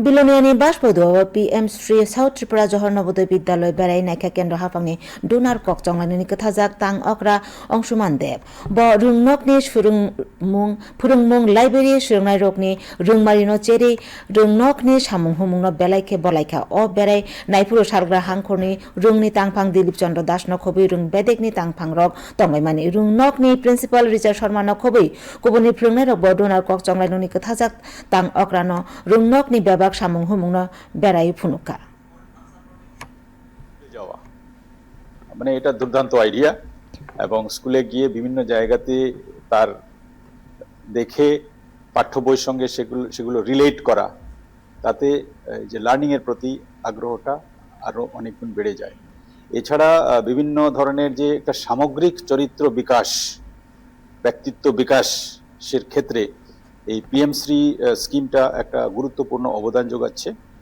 বিলোনিয়ানি বাসপদুয়াव PM Shri south Tripura जहर नवोदय विद्यालय बेराय नायखा केन्द्र हाफांनि डोनार कक चंलायनायनि खोथाजाक तां अक्रा अंशुमान देब ब रुंनकनि फोरोंमुं लाइब्रेरि सुरोंनाय रकनि रुंमारिनो चेरि रुंनकनि सामुं हुमुंनो बेलायखे बलायखा अ बेराय नायफुरु सारग्रा हांखरनि रुंनि तांफां दिलीप चंद्र दास नखबि रुं बेदेकनि तांफां रक तंबायमानि रुंनकनि प्रिन्सिपाल रिचार्ड शर्मा नखबि गुबुननि फोरोंनाय रक ब डोनार कक चंलायनायनि खोथाजाक तां अक्रानो रुंनकनि बेबाक सामुं हुमुंनो बेराय फुनुका যাওয়া মানে এটা দুর্দান্ত আইডিয়া এবং স্কুলে গিয়ে বিভিন্ন জায়গাতে তার দেখে পাঠ্য বইয়ের সঙ্গে সেগুলো রিলেট করা তাতে যে লার্নিং এর প্রতি আগ্রহটা আরো অনেক গুণ বেড়ে যায়। এছাড়া বিভিন্ন ধরনের যে একটা সামগ্রিক চরিত্র বিকাশ ব্যক্তিত্ব বিকাশের ক্ষেত্রে এই PM শ্রী স্কিমটা একটা গুরুত্বপূর্ণ অবদান যোগাচ্ছে।